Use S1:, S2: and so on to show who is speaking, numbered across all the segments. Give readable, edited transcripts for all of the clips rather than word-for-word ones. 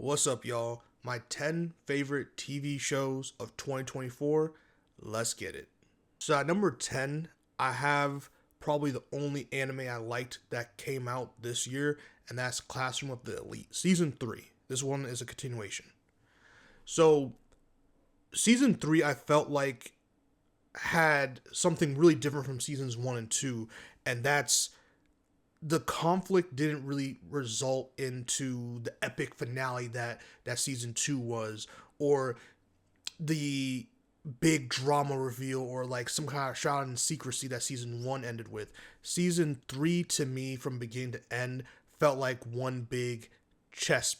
S1: What's up, y'all? My 10 favorite TV shows of 2024. Let's get it. So, at number 10, I have probably the only anime I liked that came out this year, and that's Classroom of the Elite, Season 3. This one is a continuation. So, Season 3, I felt like had something really different from Seasons 1 and 2, and that's the conflict didn't really result into the epic finale that season 2 was, or the big drama reveal, or like some kind of shot in secrecy that season 1 ended with. Season 3 to me from beginning to end felt like chess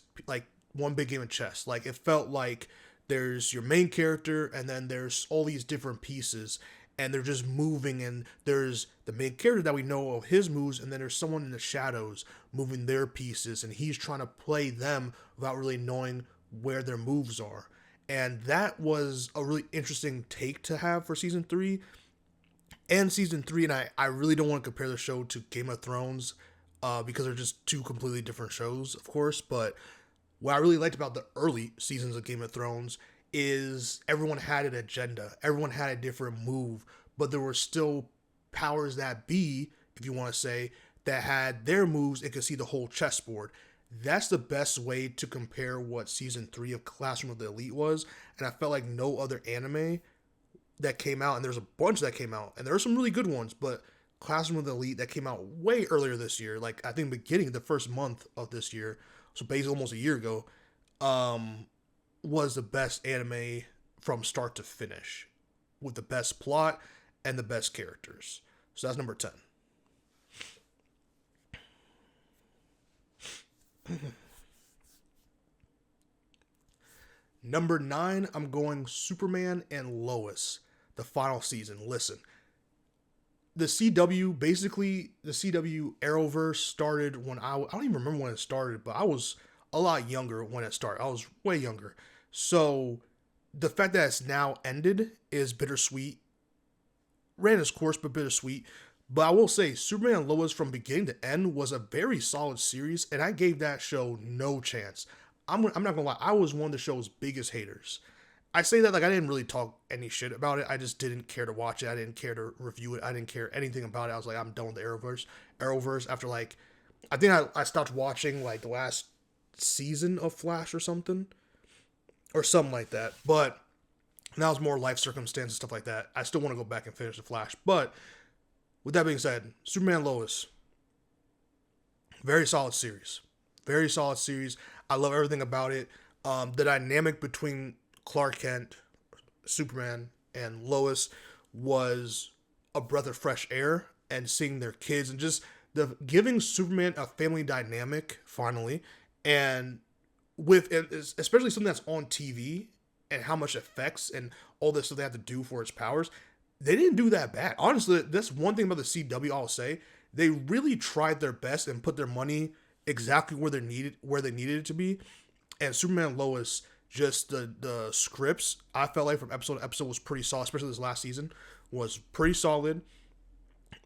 S1: one big game of chess. Like it felt like there's your main character and then there's all these different pieces, and they're just moving, and there's the main character that we know of his moves, and then there's someone in the shadows moving their pieces, and he's trying to play them without really knowing where their moves are. And that was a really interesting take to have for season 3. And season 3, and I really don't want to compare the show to Game of Thrones, because they're just two completely different shows, of course. But what I really liked about the early seasons of Game of Thrones is everyone had an agenda. Everyone had a different move, but there were still powers that be, if you want to say, that had their moves and could see the whole chessboard. That's the best way to compare what season 3 of Classroom of the Elite was. And I felt like no other anime that came out, and there's a bunch that came out, and there are some really good ones, but Classroom of the Elite that came out way earlier this year, like I think beginning of the first month of this year, so basically almost a year ago, was the best anime from start to finish, with the best plot and the best characters. So that's number 10. Number 9, I'm going Superman and Lois, the final season. Listen, the CW Arrowverse started when I don't even remember when it started, but I was a lot younger when it started. I was way younger. So the fact that it's now ended is bittersweet. Ran its course, but bittersweet. But I will say, Superman and Lois from beginning to end was a very solid series, and I gave that show no chance. I'm not gonna lie, I was one of the show's biggest haters. I say that like I didn't really talk any shit about it. I just didn't care to watch it. I didn't care to review it. I didn't care anything about it. I was like, I'm done with the Arrowverse after like, I think I stopped watching like the last season of Flash or something like that. But now it's more life circumstances, stuff like that. I still want to go back and finish the Flash. But with that being said, Superman and Lois, very solid series. Very solid series. I love everything about it. The dynamic between Clark Kent, Superman, and Lois was a breath of fresh air, and seeing their kids and just the giving Superman a family dynamic finally, and with especially something that's on TV and how much effects and all this stuff they have to do for its powers. They didn't do that bad. Honestly, that's one thing about the CW I'll say. They really tried their best and put their money exactly where they needed it to be. And Superman and Lois, just the scripts, I felt like from episode to episode was pretty solid, especially this last season was pretty solid.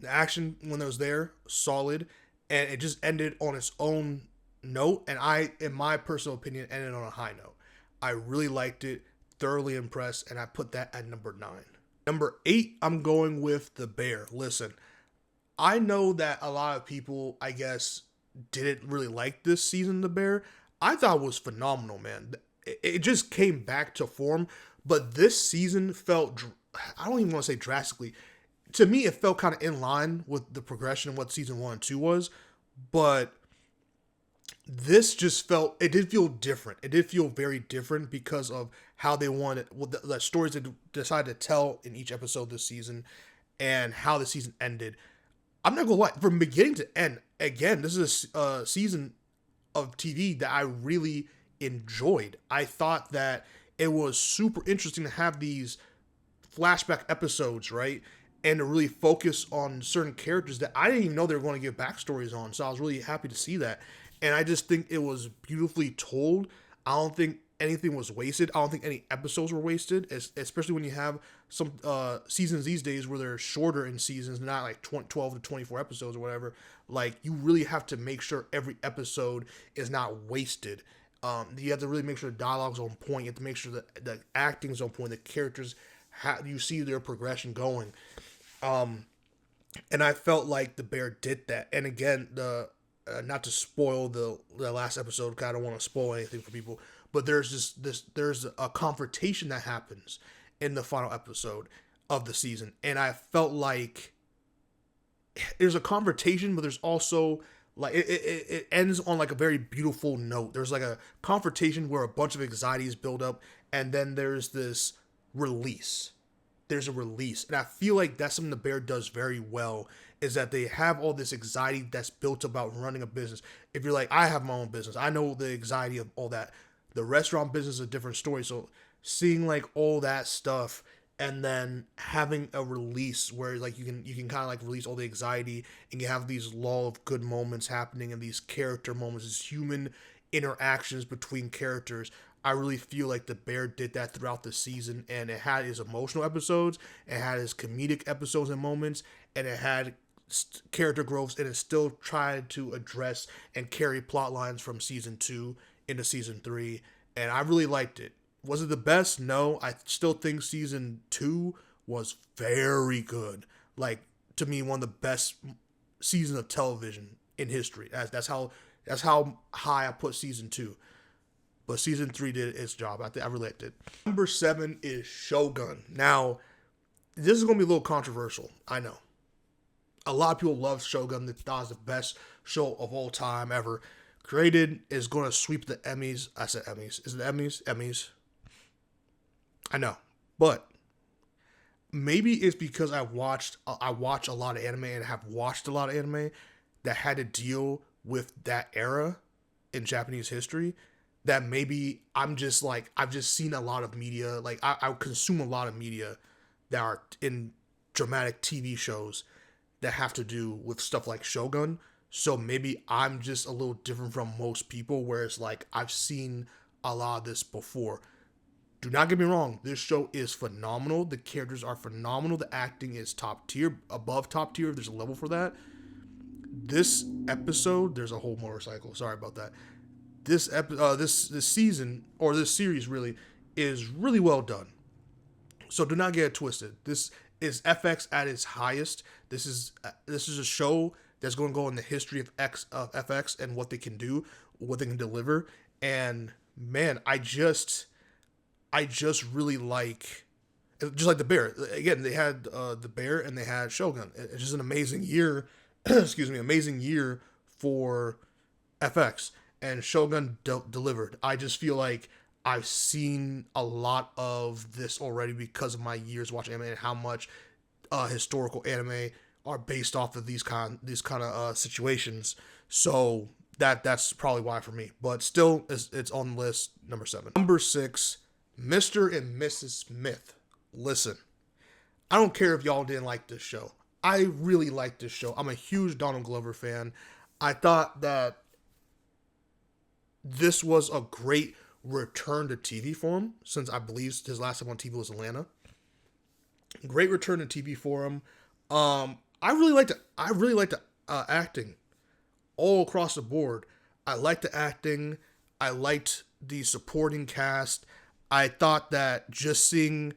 S1: The action when it was there, solid, and it just ended on its own note. And in my personal opinion, ended on a high note. I really liked it, thoroughly impressed, and I put that at number 9. Number 8, I'm going with The Bear. Listen, I know that a lot of people, I guess, didn't really like this season, The Bear. I thought it was phenomenal, man. It just came back to form, but this season felt, I don't even want to say drastically. To me, it felt kind of in line with the progression of what season 1 and 2 was, but this just felt, it did feel different. It did feel very different because of how they wanted, the stories they decided to tell in each episode this season and how the season ended. I'm not gonna lie, from beginning to end, again, this is a season of TV that I really enjoyed. I thought that it was super interesting to have these flashback episodes, right? And to really focus on certain characters that I didn't even know they were going to give backstories on. So I was really happy to see that. And I just think it was beautifully told. I don't think anything was wasted. I don't think any episodes were wasted, especially when you have some seasons these days where they're shorter in seasons, not like 12 to 24 episodes or whatever. Like, you really have to make sure every episode is not wasted. You have to really make sure the dialogue's on point. You have to make sure that the acting's on point. The characters, you see their progression going. And I felt like the Bear did that. And again, not to spoil the last episode, 'cause I don't want to spoil anything for people. But there's a confrontation that happens in the final episode of the season, and I felt like there's a confrontation, but there's also like it ends on like a very beautiful note. There's like a confrontation where a bunch of anxieties build up, and then there's this release. There's a release, and I feel like that's something the Bear does very well. Is that they have all this anxiety that's built about running a business. If you're like, I have my own business, I know the anxiety of all that. The restaurant business is a different story. So seeing like all that stuff and then having a release where like you can kind of like release all the anxiety and you have these lull of good moments happening and these character moments, these human interactions between characters. I really feel like the Bear did that throughout the season, and it had his emotional episodes, it had his comedic episodes and moments, and it had character growths, and it still tried to address and carry plot lines from season 2 into season 3, and I really liked it. Was it the best? No. I still think season 2 was very good. Like, to me, one of the best seasons of television in history. That's how high I put season 2. But season 3 did its job. I really liked it. Number 7 is Shogun. Now, this is going to be a little controversial. I know. A lot of people love Shogun. They thought it was the best show of all time ever. Created, is going to sweep the Emmys. I said Emmys. Is it Emmys? Emmys. I know. But maybe it's because I watch a lot of anime and have watched a lot of anime that had to deal with that era in Japanese history, that maybe I'm just like, I've just seen a lot of media. Like, I consume a lot of media that are in dramatic TV shows that have to do with stuff like Shogun. So maybe I'm just a little different from most people, where it's like, I've seen a lot of this before. Do not get me wrong, this show is phenomenal. The characters are phenomenal. The acting is top tier, above top tier. There's a level for that. This episode, there's a whole motorcycle. Sorry about that. This season, or this series really, is really well done. So do not get it twisted. This is FX at its highest. This is a show that's going to go in the history of FX and what they can do, what they can deliver. And man, I just really like, just like the Bear. Again, they had the Bear and they had Shogun. It's just an amazing year. Excuse me, amazing year for FX. And Shogun delivered. I just feel like I've seen a lot of this already because of my years watching anime and how much historical anime are based off of these kind of situations. So that's probably why for me. But still, it's on the list. Number 7. Number 6, Mr. and Mrs. Smith. Listen, I don't care if y'all didn't like this show. I really like this show. I'm a huge Donald Glover fan. I thought that this was a great return to TV for him, since I believe his last time on TV was Atlanta. Great return to TV for him. I really liked the acting all across the board. I liked the acting. I liked the supporting cast. I thought that just seeing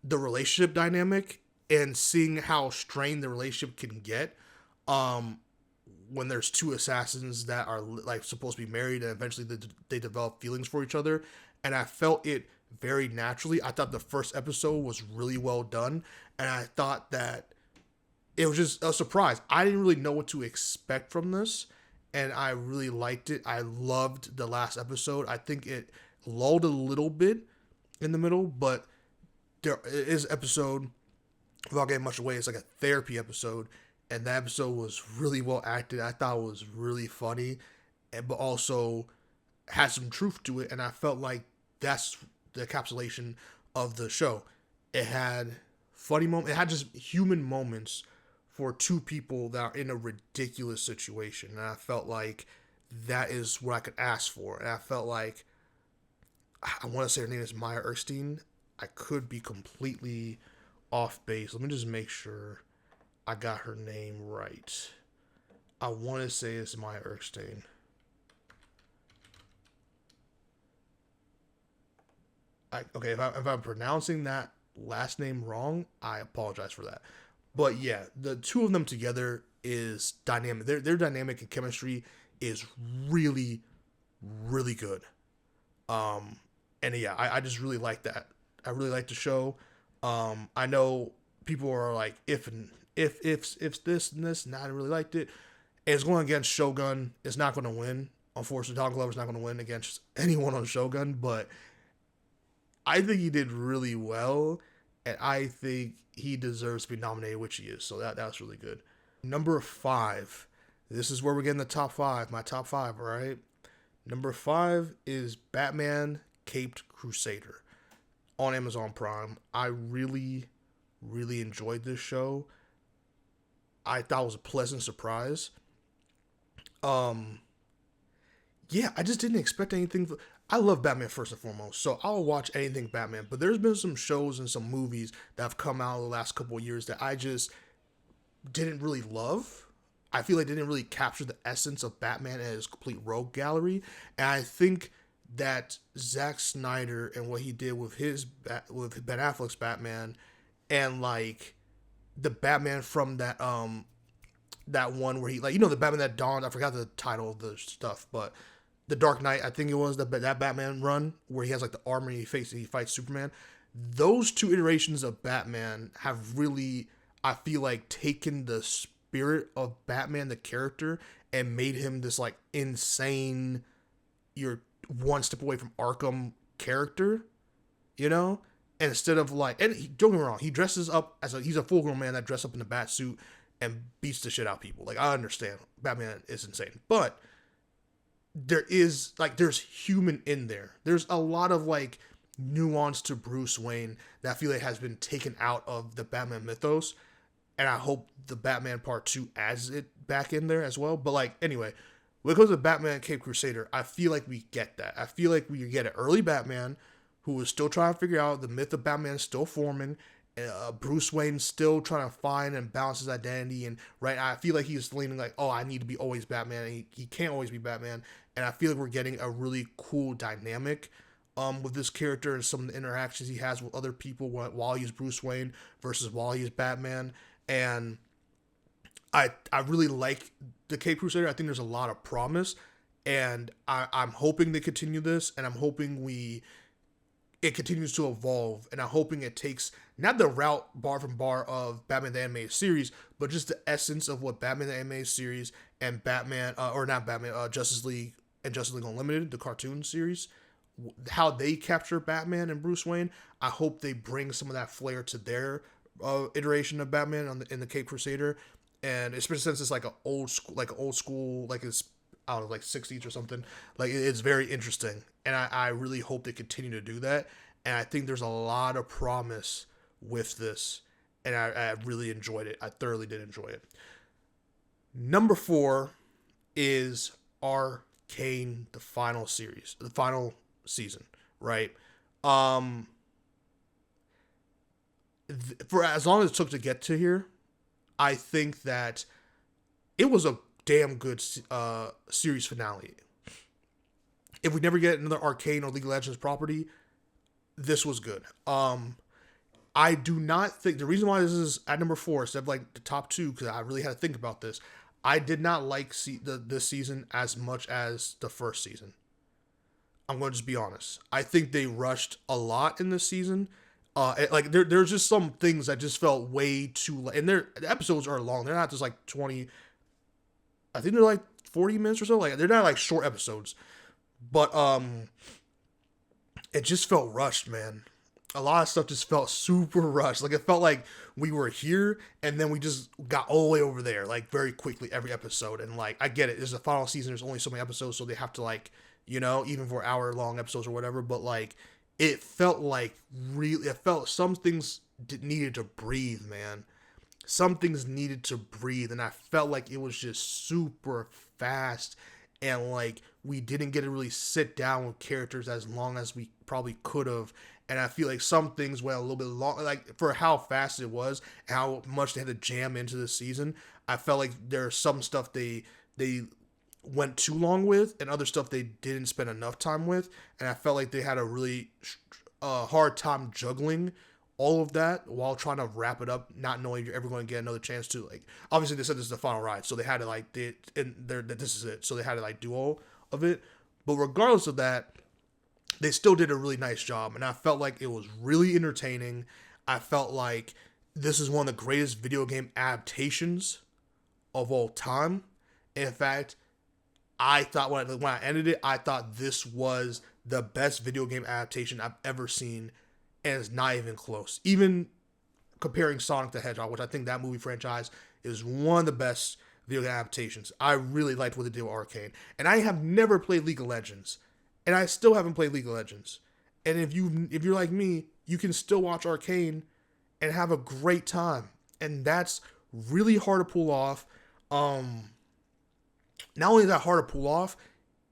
S1: the relationship dynamic and seeing how strained the relationship can get, when there's two assassins that are like supposed to be married and eventually they develop feelings for each other, and I felt it very naturally. I thought the first episode was really well done, and I thought that it was just a surprise. I didn't really know what to expect from this, and I really liked it. I loved the last episode. I think it lulled a little bit in the middle, but there is an episode, without getting much away, it's like a therapy episode, and that episode was really well acted. I thought it was really funny, but also had some truth to it, and I felt like that's the encapsulation of the show. It had funny moments. It had just human moments for two people that are in a ridiculous situation, and I felt like that is what I could ask for. And I felt like, I want to say her name is Maya Erskine. I could be completely off base. Let me just make sure I got her name right. I want to say it's Maya Erskine. Okay, if I'm pronouncing that last name wrong, I apologize for that. But yeah, the two of them together is dynamic. Their dynamic and chemistry is really really good. Um, and yeah, I just really like that. I really like the show. I know people are like if this and this, and I really liked it. And it's going against Shogun. It's not going to win. Unfortunately, Don Glover's not going to win against anyone on Shogun, but I think he did really well, and I think he deserves to be nominated, which he is. So that's really good. Number five. This is where we're getting the top five. My top five, all right? Number five is Batman Caped Crusader on Amazon Prime. I really, really enjoyed this show. I thought it was a pleasant surprise. Um, yeah, I just didn't expect anything. I love Batman first and foremost, so I'll watch anything Batman. But there's been some shows and some movies that have come out in the last couple of years that I just didn't really love. I feel like they didn't really capture the essence of Batman and his complete rogue gallery. And I think that Zack Snyder and what he did with with Ben Affleck's Batman and like the Batman from that one where he like the Batman that dawned. I forgot the title of the stuff, but the Dark Knight. I think it was that Batman run where he has like the armor and he fights Superman. Those two iterations of Batman have really, I feel like, taken the spirit of Batman the character and made him this like insane, you're one step away from Arkham character, you know? And instead of like, and don't get me wrong, he dresses up he's a full grown man that dresses up in a bat suit and beats the shit out of people. Like, I understand Batman is insane, but there's human in there. There's a lot of like nuance to Bruce Wayne that I feel like has been taken out of the Batman mythos, and I hope the Batman Part 2 adds it back in there as well. But like, anyway, when it comes to Batman Cape Crusader, I feel like we get that. I feel like we get an early Batman who is still trying to figure out the myth of Batman, still forming. Bruce Wayne still trying to find and balance his identity, and right, I feel like he's leaning like, oh, I need to be always Batman. And he can't always be Batman, and I feel like we're getting a really cool dynamic with this character and some of the interactions he has with other people while he's Bruce Wayne versus while he's Batman. And I really like the Cape Crusader. I think there's a lot of promise, and I'm hoping they continue this, and I'm hoping it continues to evolve, and I'm hoping it takes not the route bar from bar of Batman the Animated Series, but just the essence of what Batman the Animated Series and Batman, or not Batman, Justice League and Justice League Unlimited, the cartoon series, how they capture Batman and Bruce Wayne. I hope they bring some of that flair to their iteration of Batman in the Cape Crusader, and especially since it's like an old school, like it's out of like 60s or something. Like it's very interesting, and I really hope they continue to do that. And I think there's a lot of promise with this, and I really enjoyed it. I thoroughly did enjoy it. Number 4 is Arcane, the final season, right? Um, for as long as it took to get to here, I think that it was a damn good series finale. If we never get another Arcane or League of Legends property, this was good. I do not think the reason why this is at number 4 instead of like the top 2, because I really had to think about this. I did not like this season as much as the first season. I'm going to just be honest. I think they rushed a lot in this season. Like there's just some things that just felt way too. And the episodes are long. They're not just like 20. I think they're like 40 minutes or so. Like they're not like short episodes, but it just felt rushed, man. A lot of stuff just felt super rushed. Like it felt like we were here and then we just got all the way over there, like very quickly every episode. And like I get it, this is the final season. There's only so many episodes, so they have to like even for hour-long episodes or whatever. But like it felt like some things needed to breathe, man. Some things needed to breathe, and I felt like it was just super fast, and like we didn't get to really sit down with characters as long as we probably could have. And I feel like some things went a little bit long, like for how fast it was, how much they had to jam into the season. I felt like there's some stuff they went too long with, and other stuff they didn't spend enough time with. And I felt like they had a really a hard time juggling all of that while trying to wrap it up, not knowing if you're ever going to get another chance to, like, obviously they said this is the final ride, so they had to like this is it, so they had to like do all of it. But regardless of that, they still did a really nice job, and I felt like it was really entertaining. I felt like this is one of the greatest video game adaptations of all time. In fact, I thought when I ended it, I thought this was the best video game adaptation I've ever seen, and it's not even close. Even comparing Sonic the Hedgehog, which I think that movie franchise is one of the best video game adaptations. I really liked what they did with Arcane, and I have never played League of Legends, and I still haven't played League of Legends. And if you're like me, you can still watch Arcane and have a great time, and that's really hard to pull off. Not only is that hard to pull off,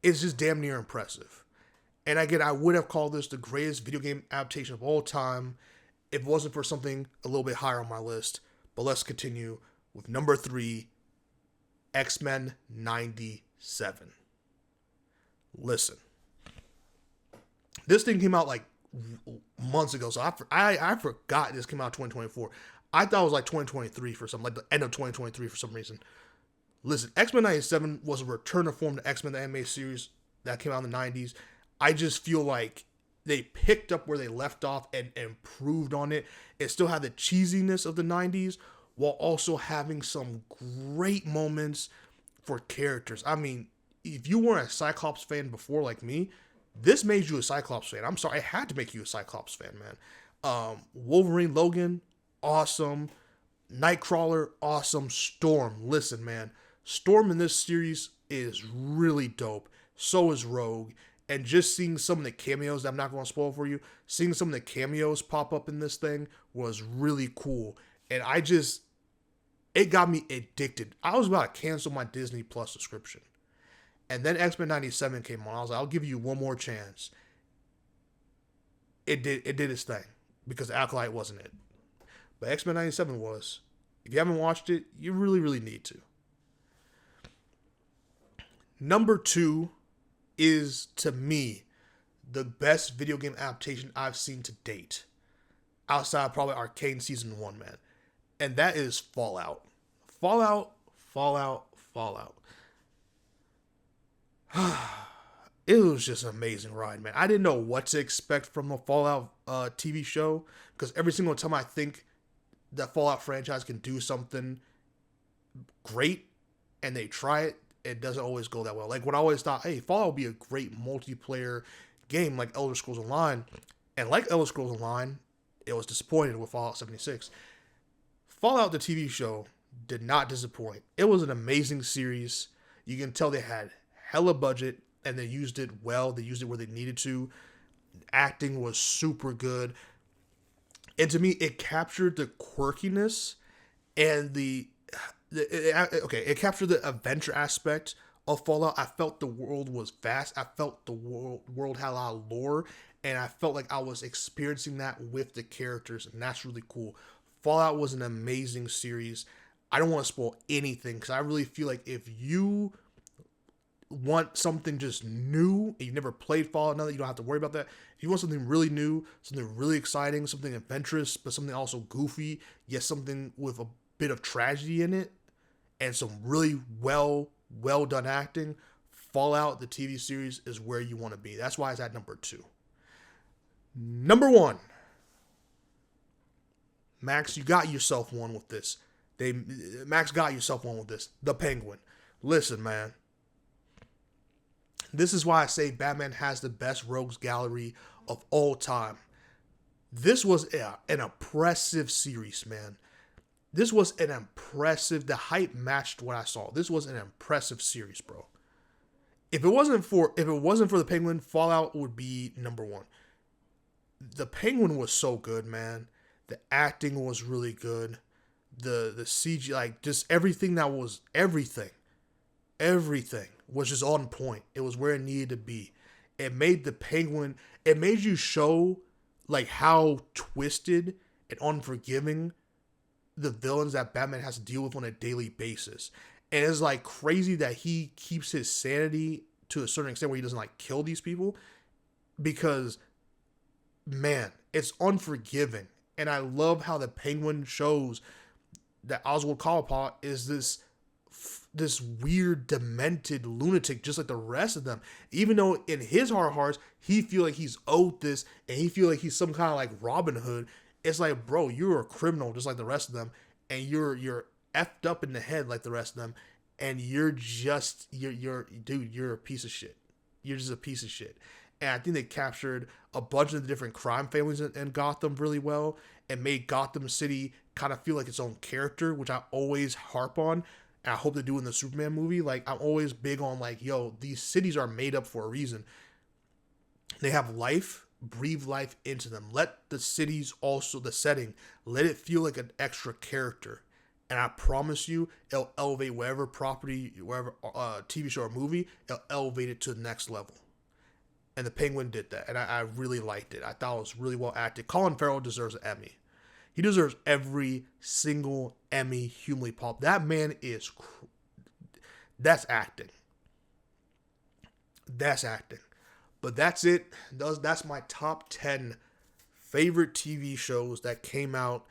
S1: it's just damn near impressive. And again, I would have called this the greatest video game adaptation of all time if it wasn't for something a little bit higher on my list. But let's continue with number 3, X-Men 97. Listen, this thing came out like months ago, so I forgot this came out in 2024. I thought it was like 2023 for some, like the end of 2023 for some reason. Listen, X-Men 97 was a return to form to X-Men, the anime series that came out in the 90s. I just feel like they picked up where they left off and improved on it. It still had the cheesiness of the 90s while also having some great moments for characters. I mean, if you weren't a Cyclops fan before like me, this made you a Cyclops fan. I'm sorry, it had to make you a Cyclops fan, man. Wolverine, Logan, awesome. Nightcrawler, awesome. Storm, listen, man. Storm in this series is really dope. So is Rogue. And just seeing some of the cameos that I'm not going to spoil for you, seeing some of the cameos pop up in this thing was really cool. And it got me addicted. I was about to cancel my Disney Plus subscription. And then X-Men 97 came on. I was like, I'll give you one more chance. It did its thing. Because Acolyte wasn't it. But X-Men 97 was. If you haven't watched it, you really, really need to. Number 2 is, to me, the best video game adaptation I've seen to date. Outside of probably Arcane Season 1, man. And that is Fallout. Fallout. It was just an amazing ride, man. I didn't know what to expect from a Fallout TV show. Because every single time I think that Fallout franchise can do something great and they try it, it doesn't always go that well. Like when I always thought, hey, Fallout would be a great multiplayer game like Elder Scrolls Online. And like Elder Scrolls Online, it was disappointed with Fallout 76. Fallout, the TV show, did not disappoint. It was an amazing series. You can tell they had hella budget and they used it well. They used it where they needed to. Acting was super good. And to me, it captured the quirkiness and it captured the adventure aspect of Fallout. I felt the world was vast. I felt the world had a lot of lore, and I felt like I was experiencing that with the characters, and that's really cool. Fallout was an amazing series. I don't want to spoil anything because I really feel like if you want something just new, and you've never played Fallout, now that you don't have to worry about that. If you want something really new, something really exciting, something adventurous, but something also goofy, yet something with a bit of tragedy in it, and some really well done acting, Fallout, the TV series, is where you want to be. That's why it's at number 2. Number 1. Max, you got yourself one with this. Max got yourself one with this. The Penguin. Listen, man. This is why I say Batman has the best rogues gallery of all time. This was an impressive series, man. This was an impressive, the hype matched what I saw. This was an impressive series, bro. If it wasn't for the Penguin, Fallout would be number 1. The Penguin was so good, man. The acting was really good. The CG, like just everything was just on point. It was where it needed to be. It made the Penguin, it made you show like how twisted and unforgiving the villains that Batman has to deal with on a daily basis. And it's like crazy that he keeps his sanity to a certain extent where he doesn't like kill these people, because man, it's unforgiving. And I love how the Penguin shows that Oswald Cobblepot is this weird, demented lunatic, just like the rest of them. Even though in his heart of hearts, he feel like he's owed this, and he feel like he's some kind of like Robin Hood. It's like, bro, you're a criminal just like the rest of them, and you're effed up in the head like the rest of them, and you're dude, you're a piece of shit. You're just a piece of shit. And I think they captured a bunch of the different crime families in Gotham really well, and made Gotham City kind of feel like its own character, which I always harp on. And I hope they do in the Superman movie. Like, I'm always big on, like, yo, these cities are made up for a reason. They have life, breathe life into them. Let the cities also, the setting, let it feel like an extra character. And I promise you, it'll elevate whatever property, whatever TV show or movie, it'll elevate it to the next level. And the Penguin did that, and I really liked it. I thought it was really well acted. Colin Farrell deserves an Emmy. He deserves every single Emmy humanly possible. That man is, that's acting. That's acting. But that's it. That's my top 10 favorite TV shows that came out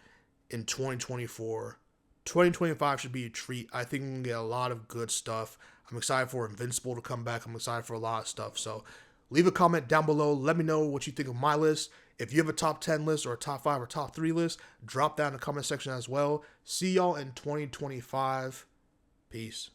S1: in 2024. 2025 should be a treat. I think we're going to get a lot of good stuff. I'm excited for Invincible to come back. I'm excited for a lot of stuff. So leave a comment down below. Let me know what you think of my list. If you have a top 10 list or a top 5 or top 3 list, drop that in the comment section as well. See y'all in 2025. Peace.